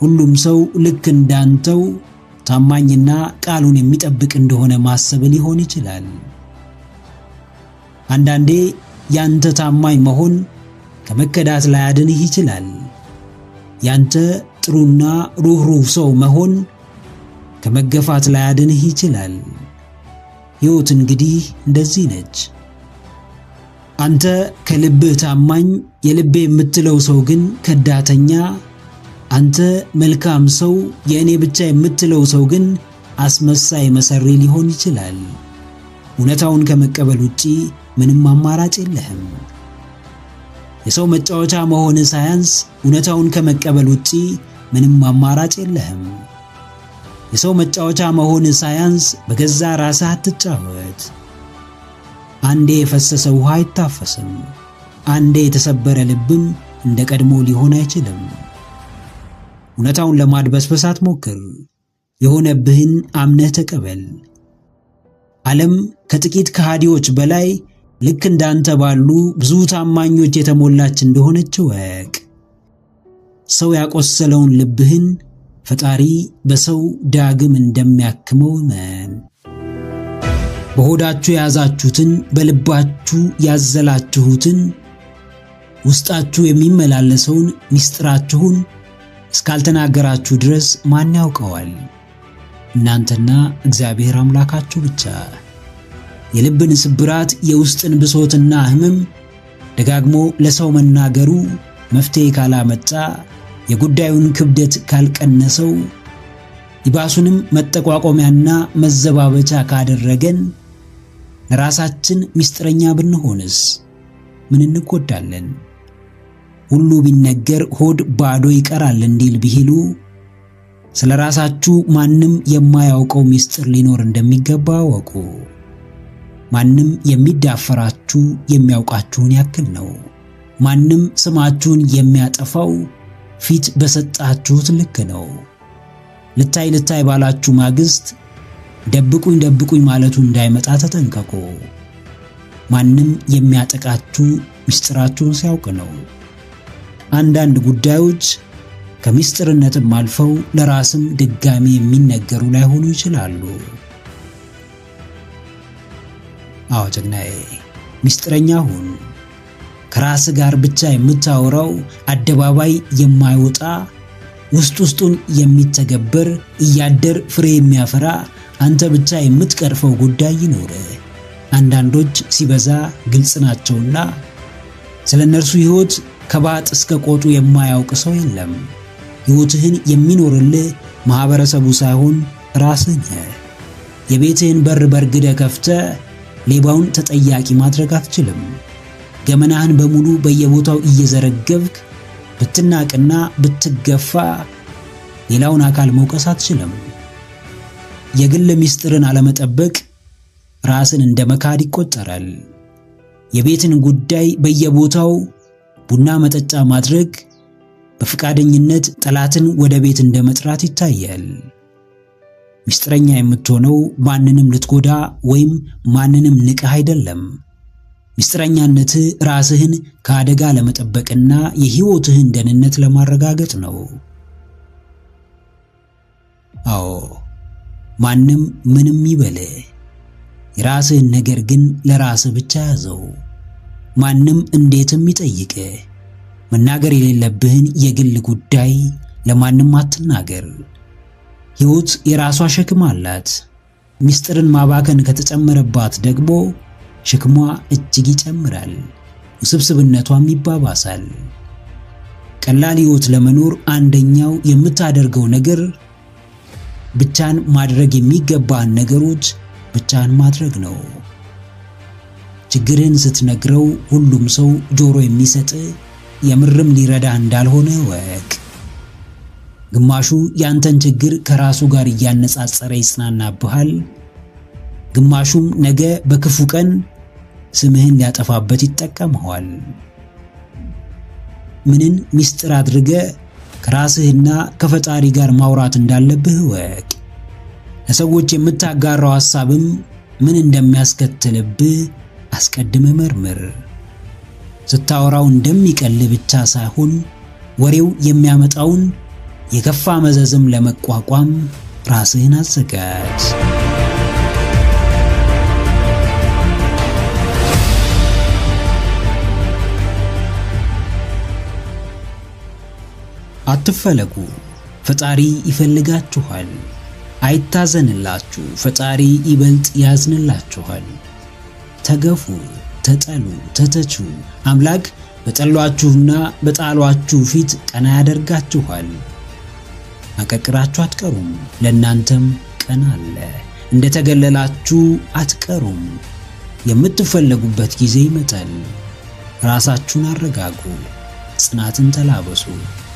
ሁሉም ሰው ልክ እንዳንተው ታማኝና ቃሉን የሚጠብቅ እንደሆነ ማሰብ ሊሆን ይችላል። አንዳንዴ ያንተ ታማኝ መሆን ከመከዳት ላያድንህ ይችላል። ያንተ ጥሩና ሩህሩህ ሰው መሆን ከመገፋት ላያድንህ ይችላል። ሕይወት እንግዲህ እንደዚህ ነች። አንተ ከልብህ ታማኝ የልቤ የምትለው ሰው ግን ከዳተኛ፣ አንተ መልካም ሰው የእኔ ብቻ የምትለው ሰው ግን አስመሳይ መሰሪ ሊሆን ይችላል። እውነታውን ከመቀበል ውጪ ምንም አማራጭ የለህም። የሰው መጫወቻ መሆን ሳያንስ እውነታውን ከመቀበል ውጪ ምንም አማራጭ የለህም። የሰው መጫወቻ መሆን ሳያንስ በገዛ ራስህ አትጫወት። አንዴ የፈሰሰ ውሃ አይታፈስም። አንዴ የተሰበረ ልብም እንደ ቀድሞ ሊሆን አይችልም። እውነታውን ለማድበስበስ አትሞክር። የሆነብህን አምነህ ተቀበል። ዓለም ከጥቂት ከሃዲዎች በላይ ልክ እንዳንተ ባሉ ብዙ ታማኞች የተሞላች እንደሆነች ወቅ። ሰው ያቆሰለውን ልብህን ፈጣሪ በሰው ዳግም እንደሚያክመው እመን። በሆዳችሁ የያዛችሁትን በልባችሁ ያዘላችሁትን ውስጣችሁ የሚመላለሰውን ምስጢራችሁን እስካልተናገራችሁ ድረስ ማን ያውቀዋል? እናንተና እግዚአብሔር አምላካችሁ ብቻ። የልብን ስብራት፣ የውስጥን ብሶትና ህመም ደጋግሞ ለሰው መናገሩ መፍትሄ ካላመጣ፣ የጉዳዩን ክብደት ካልቀነሰው፣ ይባሱንም መጠቋቆሚያና መዘባበቻ ካደረገን ለራሳችን ምስጢረኛ ብንሆንስ ምን እንጎዳለን? ሁሉ ቢነገር ሆድ ባዶ ይቀራል እንዲል ብሂሉ፣ ስለ ራሳችሁ ማንም የማያውቀው ምስጢር ሊኖር እንደሚገባ አወቁ። ማንም የሚዳፈራችሁ የሚያውቃችሁን ያክል ነው። ማንም ስማችሁን የሚያጠፋው ፊት በሰጣችሁት ልክ ነው። ልታይ ልታይ ባላችሁ ማግስት ደብቁኝ ደብቁኝ ማለቱ እንዳይመጣ ተጠንቀቁ። ማንም የሚያጠቃችሁ ምስጢራችሁን ሲያውቅ ነው። አንዳንድ ጉዳዮች ከምስጢርነትም አልፈው ለራስም ድጋሚ የሚነገሩ ላይሆኑ ይችላሉ። አዎ ጀግናዬ፣ ምስጢረኛ ሁን። ከራስ ጋር ብቻ የምታወራው አደባባይ የማይወጣ ውስጥ ውስጡን የሚተገበር እያደር ፍሬ የሚያፈራ አንተ ብቻ የምትቀርፈው ጉዳይ ይኖር። አንዳንዶች ሲበዛ ግልጽ ናቸውና ስለ እነርሱ ሕይወት ከባጥ እስከ ቆጡ የማያውቅ ሰው የለም። ሕይወትህን የሚኖርልህ ማህበረሰቡ ሳይሆን ራስህ ነህ። የቤትህን በር በርግደ ከፍተህ ሌባውን ተጠያቂ ማድረግ አትችልም። ገመናህን በሙሉ በየቦታው እየዘረገብክ ብትናቅና ብትገፋ ሌላውን አካል መውቀስ አትችልም። የግል ምስጢርን አለመጠበቅ ራስን እንደ መካድ ይቆጠራል። የቤትን ጉዳይ በየቦታው ቡና መጠጫ ማድረግ በፍቃደኝነት ጠላትን ወደ ቤት እንደመጥራት ይታያል። ምስጢረኛ የምትሆነው ማንንም ልትጎዳ ወይም ማንንም ንቀህ አይደለም። ምስጢረኛነት ራስህን ከአደጋ ለመጠበቅና የሕይወትህን ደህንነት ለማረጋገጥ ነው። አዎ ማንም ምንም ይበል፣ የራስህን ነገር ግን ለራስህ ብቻ ያዘው። ማንም እንዴትም ይጠይቅ፣ መናገር የሌለብህን የግል ጉዳይ ለማንም አትናገር። ሕይወት የራሷ ሸክም አላት። ምስጢርን ማባከን ከተጨመረባት ደግሞ ሸክሟ እጅግ ይጨምራል፣ ውስብስብነቷም ይባባሳል። ቀላል ሕይወት ለመኖር አንደኛው የምታደርገው ነገር ብቻን ማድረግ የሚገባህን ነገሮች ብቻን ማድረግ ነው። ችግርን ስትነግረው ሁሉም ሰው ጆሮ የሚሰጥ የምርም ሊረዳ እንዳልሆነ ወቅ። ግማሹ ያንተን ችግር ከራሱ ጋር እያነጻጸረ ይጽናናብሃል፣ ግማሹም ነገ በክፉ ቀን ስምህን ሊያጠፋበት ይጠቀመዋል። ምንን ምስጢር አድርገ ከራስህና ከፈጣሪ ጋር ማውራት እንዳለብህ ወቅ። ለሰዎች የምታጋራው ሐሳብም ምን እንደሚያስከትልብህ አስቀድመ መርምር። ስታወራው እንደሚቀል ብቻ ሳይሆን ወሬው የሚያመጣውን የከፋ መዘዝም ለመቋቋም ራስህን አዘጋጅ። አትፈለጉ፣ ፈጣሪ ይፈልጋችኋል። አይታዘንላችሁ፣ ፈጣሪ ይበልጥ ያዝንላችኋል። ተገፉ፣ ተጠሉ፣ ተተቹ፣ አምላክ በጠሏችሁና በጣሏችሁ ፊት ቀና ያደርጋችኋል። አቀቅራችሁ አትቀሩም፣ ለእናንተም ቀን አለ። እንደተገለላችሁ አትቀሩም፣ የምትፈለጉበት ጊዜ ይመጣል። ራሳችሁን አረጋጉ፣ ጽናትን ተላበሱ፣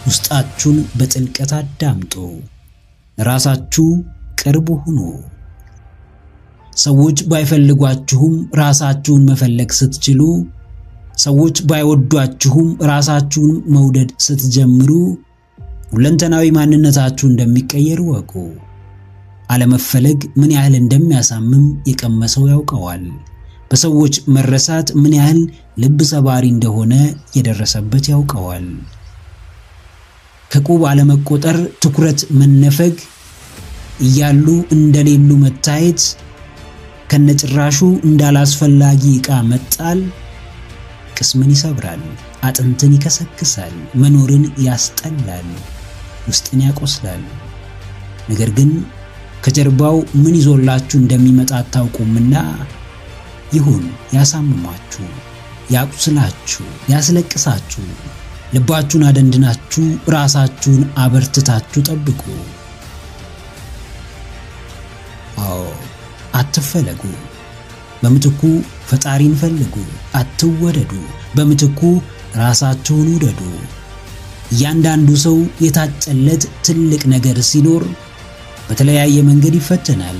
ውስጣችሁን በጥልቀት አዳምጡ፣ ራሳችሁ ቅርብ ሁኑ። ሰዎች ባይፈልጓችሁም ራሳችሁን መፈለግ ስትችሉ፣ ሰዎች ባይወዷችሁም ራሳችሁን መውደድ ስትጀምሩ ሁለንተናዊ ማንነታችሁ እንደሚቀየር ወቁ። አለመፈለግ ምን ያህል እንደሚያሳምም የቀመሰው ያውቀዋል። በሰዎች መረሳት ምን ያህል ልብ ሰባሪ እንደሆነ የደረሰበት ያውቀዋል። ከቁብ አለመቆጠር፣ ትኩረት መነፈግ፣ እያሉ እንደሌሉ መታየት፣ ከነጭራሹ እንዳላስፈላጊ ዕቃ መጣል ቅስምን ይሰብራል፣ አጥንትን ይከሰክሳል፣ መኖርን ያስጠላል፣ ውስጥን ያቆስላል። ነገር ግን ከጀርባው ምን ይዞላችሁ እንደሚመጣ አታውቁምና ይሁን ያሳምማችሁ፣ ያቁስላችሁ፣ ያስለቅሳችሁ፣ ልባችሁን አደንድናችሁ ራሳችሁን አበርትታችሁ ጠብቁ። አዎ አትፈለጉ፣ በምትኩ ፈጣሪን ፈልጉ። አትወደዱ፣ በምትኩ ራሳችሁን ውደዱ። እያንዳንዱ ሰው የታጨለት ትልቅ ነገር ሲኖር በተለያየ መንገድ ይፈተናል።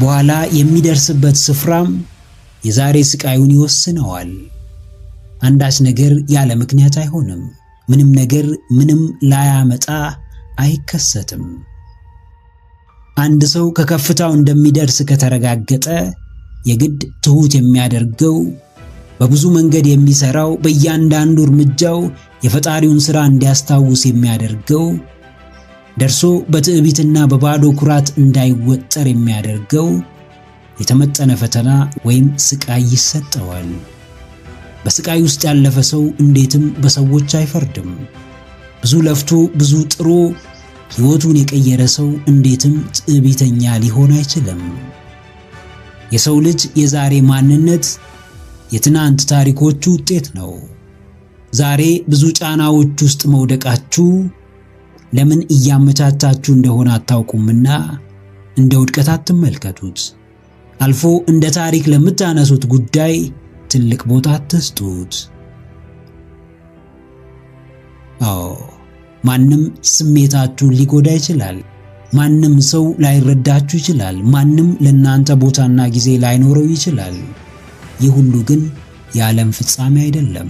በኋላ የሚደርስበት ስፍራም የዛሬ ስቃዩን ይወስነዋል። አንዳች ነገር ያለ ምክንያት አይሆንም። ምንም ነገር ምንም ላያመጣ አይከሰትም። አንድ ሰው ከከፍታው እንደሚደርስ ከተረጋገጠ የግድ ትሁት የሚያደርገው በብዙ መንገድ የሚሰራው በእያንዳንዱ እርምጃው የፈጣሪውን ሥራ እንዲያስታውስ የሚያደርገው ደርሶ በትዕቢትና በባዶ ኩራት እንዳይወጠር የሚያደርገው የተመጠነ ፈተና ወይም ስቃይ ይሰጠዋል። በስቃይ ውስጥ ያለፈ ሰው እንዴትም በሰዎች አይፈርድም። ብዙ ለፍቶ ብዙ ጥሮ ሕይወቱን የቀየረ ሰው እንዴትም ትዕቢተኛ ሊሆን አይችልም። የሰው ልጅ የዛሬ ማንነት የትናንት ታሪኮቹ ውጤት ነው። ዛሬ ብዙ ጫናዎች ውስጥ መውደቃችሁ ለምን እያመቻቻችሁ እንደሆነ አታውቁምና እንደ ውድቀት አትመልከቱት። አልፎ እንደ ታሪክ ለምታነሱት ጉዳይ ትልቅ ቦታ አትስጡት። አዎ ማንም ስሜታችሁን ሊጎዳ ይችላል። ማንም ሰው ላይረዳችሁ ይችላል። ማንም ለእናንተ ቦታና ጊዜ ላይኖረው ይችላል። ይህ ሁሉ ግን የዓለም ፍጻሜ አይደለም።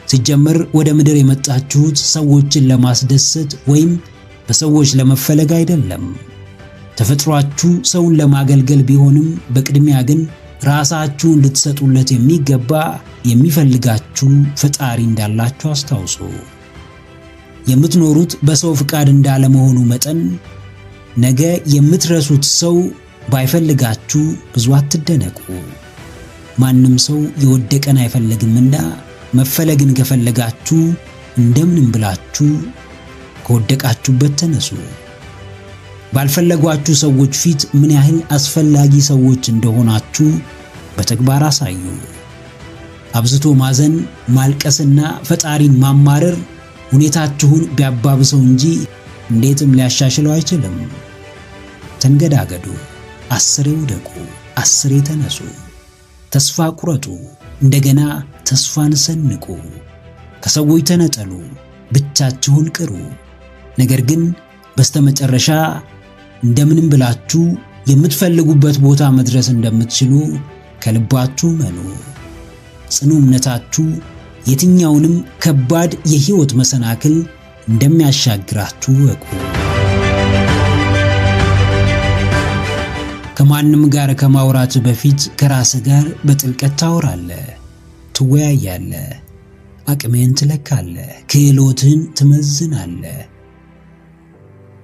ሲጀመር ወደ ምድር የመጣችሁት ሰዎችን ለማስደሰት ወይም በሰዎች ለመፈለግ አይደለም። ተፈጥሯችሁ ሰውን ለማገልገል ቢሆንም በቅድሚያ ግን ራሳችሁን ልትሰጡለት የሚገባ የሚፈልጋችሁ ፈጣሪ እንዳላችሁ አስታውሱ። የምትኖሩት በሰው ፍቃድ እንዳለመሆኑ መጠን ነገ የምትረሱት ሰው ባይፈልጋችሁ ብዙ አትደነቁ። ማንም ሰው የወደቀን አይፈልግምና መፈለግን ከፈለጋችሁ እንደምንም ብላችሁ ከወደቃችሁበት ተነሱ። ባልፈለጓችሁ ሰዎች ፊት ምን ያህል አስፈላጊ ሰዎች እንደሆናችሁ በተግባር አሳዩ። አብዝቶ ማዘን፣ ማልቀስና ፈጣሪን ማማረር ሁኔታችሁን ቢያባብሰው እንጂ እንዴትም ሊያሻሽለው አይችልም። ተንገዳገዱ፣ አስሬ ውደቁ፣ አስሬ ተነሱ። ተስፋ ቁረጡ፣ እንደገና ተስፋን ሰንቁ። ከሰዎች ተነጠሉ፣ ብቻችሁን ቅሩ። ነገር ግን በስተመጨረሻ እንደምንም ብላችሁ የምትፈልጉበት ቦታ መድረስ እንደምትችሉ ከልባችሁ መኑ። ጽኑ እምነታችሁ የትኛውንም ከባድ የሕይወት መሰናክል እንደሚያሻግራችሁ ወቁ። ከማንም ጋር ከማውራት በፊት ከራስ ጋር በጥልቀት ታወራለህ፣ ትወያያለህ፣ አቅምህን ትለካለህ፣ ክህሎትህን ትመዝናለህ።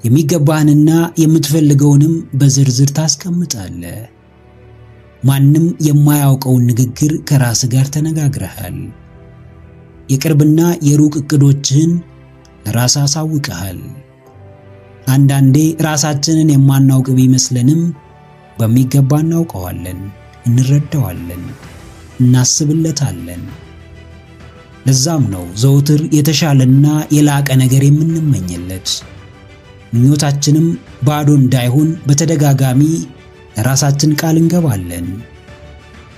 የሚገባህንና የምትፈልገውንም በዝርዝር ታስቀምጣለህ። ማንም የማያውቀውን ንግግር ከራስ ጋር ተነጋግረሃል። የቅርብና የሩቅ እቅዶችህን ለራስ አሳውቀሃል። አንዳንዴ ራሳችንን የማናውቅ ቢመስለንም በሚገባ እናውቀዋለን፣ እንረዳዋለን፣ እናስብለታለን። ለዛም ነው ዘውትር የተሻለና የላቀ ነገር የምንመኝለት። ምኞታችንም ባዶ እንዳይሆን በተደጋጋሚ ለራሳችን ቃል እንገባለን።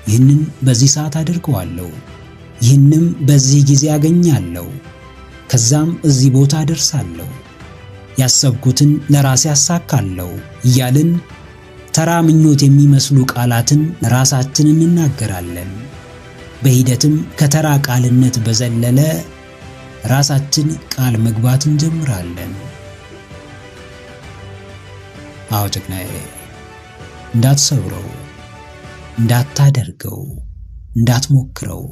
ይህንን በዚህ ሰዓት አድርገዋለሁ፣ ይህንም በዚህ ጊዜ አገኛለሁ፣ ከዛም እዚህ ቦታ ደርሳለሁ፣ ያሰብኩትን ለራሴ አሳካለሁ እያልን ተራ ምኞት የሚመስሉ ቃላትን ለራሳችን እንናገራለን። በሂደትም ከተራ ቃልነት በዘለለ ራሳችን ቃል መግባት እንጀምራለን። አዎ ጀግናዬ፣ እንዳትሰብረው፣ እንዳታደርገው፣ እንዳትሞክረው።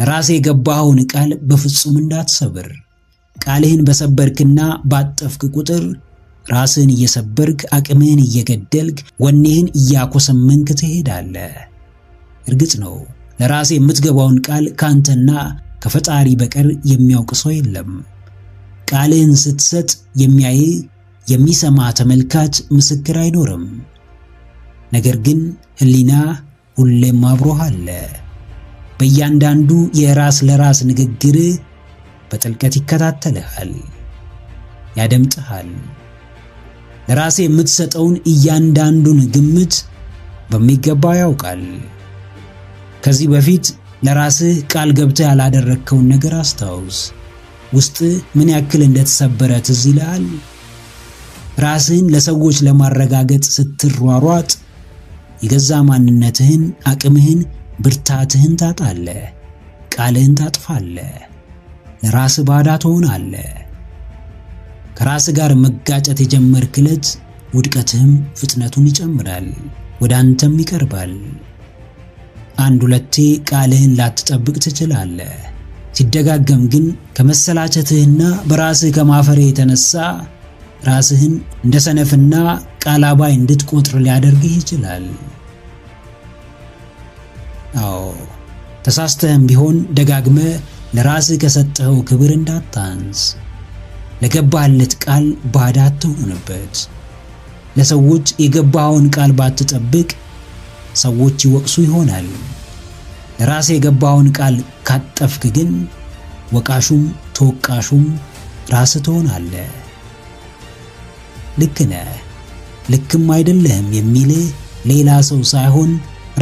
ራሴ የገባኸውን ቃል በፍጹም እንዳትሰብር። ቃልህን በሰበርክና ባጠፍክ ቁጥር ራስህን እየሰበርክ አቅምህን እየገደልክ ወኔህን እያኮሰመንክ ትሄዳለህ። እርግጥ ነው ለራሴ የምትገባውን ቃል ካንተና ከፈጣሪ በቀር የሚያውቅ ሰው የለም። ቃልህን ስትሰጥ የሚያይህ የሚሰማ ተመልካች ምስክር አይኖርም። ነገር ግን ሕሊና ሁሌም አብሮህ አለ። በእያንዳንዱ የራስ ለራስ ንግግር በጥልቀት ይከታተልሃል፣ ያደምጥሃል። ለራስ የምትሰጠውን እያንዳንዱን ግምት በሚገባ ያውቃል። ከዚህ በፊት ለራስህ ቃል ገብተህ ያላደረግከውን ነገር አስታውስ። ውስጥ ምን ያክል እንደተሰበረ ትዝ ይልሃል? ራስህን ለሰዎች ለማረጋገጥ ስትሯሯጥ የገዛ ማንነትህን፣ አቅምህን፣ ብርታትህን ታጣለህ። ቃልህን ታጥፋለህ። ለራስህ ባዳ ትሆናለህ። ከራስህ ጋር መጋጨት የጀመርክ ዕለት ውድቀትህም ፍጥነቱን ይጨምራል፣ ወደ አንተም ይቀርባል። አንድ ሁለቴ ቃልህን ላትጠብቅ ትችላለህ። ሲደጋገም ግን ከመሰላቸትህና በራስህ ከማፈር የተነሳ ራስህን እንደ ሰነፍና ቃል አባይ እንድትቆጥር ሊያደርግህ ይችላል። አዎ፣ ተሳስተህም ቢሆን ደጋግመህ ለራስህ ከሰጠኸው ክብር እንዳታንስ። ለገባህለት ቃል ባዳ አትሁንበት። ለሰዎች የገባኸውን ቃል ባትጠብቅ ሰዎች ይወቅሱ ይሆናል። ለራስህ የገባኸውን ቃል ካጠፍክ ግን ወቃሹም ተወቃሹም ራስህ ትሆናለህ። ልክ ነህ፣ ልክም አይደለህም የሚልህ ሌላ ሰው ሳይሆን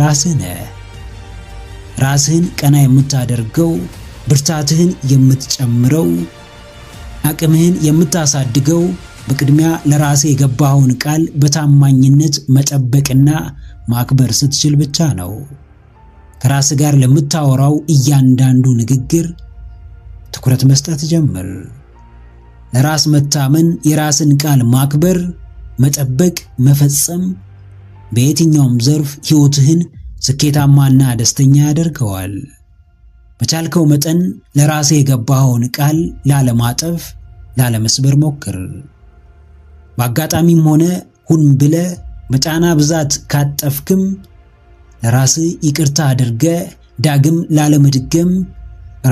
ራስህ ነህ። ራስህን ቀና የምታደርገው፣ ብርታትህን የምትጨምረው፣ አቅምህን የምታሳድገው በቅድሚያ ለራስህ የገባኸውን ቃል በታማኝነት መጠበቅና ማክበር ስትችል ብቻ ነው። ከራስህ ጋር ለምታወራው እያንዳንዱ ንግግር ትኩረት መስጠት ጀምር። ለራስ መታመን፣ የራስን ቃል ማክበር፣ መጠበቅ፣ መፈጸም በየትኛውም ዘርፍ ሕይወትህን ስኬታማና ደስተኛ ያደርገዋል። በቻልከው መጠን ለራስህ የገባኸውን ቃል ላለማጠፍ፣ ላለመስበር ሞክር። በአጋጣሚም ሆነ ሁን ብለህ በጫና ብዛት ካጠፍክም ለራስህ ይቅርታ አድርገህ ዳግም ላለመድገም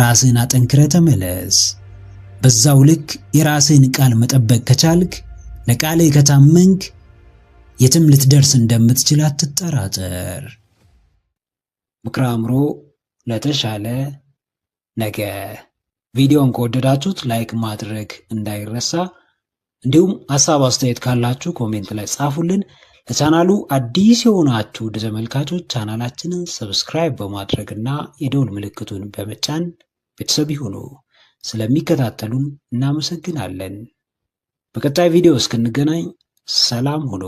ራስህን አጠንክረህ ተመለስ። በዛው ልክ የራስህን ቃል መጠበቅ ከቻልክ፣ ለቃልህ ከታመንክ የትም ልትደርስ እንደምትችል አትጠራጠር። ምክረ አእምሮ ለተሻለ ነገ። ቪዲዮን ከወደዳችሁት ላይክ ማድረግ እንዳይረሳ፣ እንዲሁም ሐሳብ አስተያየት ካላችሁ ኮሜንት ላይ ጻፉልን። ለቻናሉ አዲስ የሆናችሁ ተመልካቾች ቻናላችንን ሰብስክራይብ በማድረግና የደውል ምልክቱን በመጫን ቤተሰብ ይሁኑ። ስለሚከታተሉን እናመሰግናለን። በቀጣይ ቪዲዮ እስክንገናኝ ሰላም ሁኑ።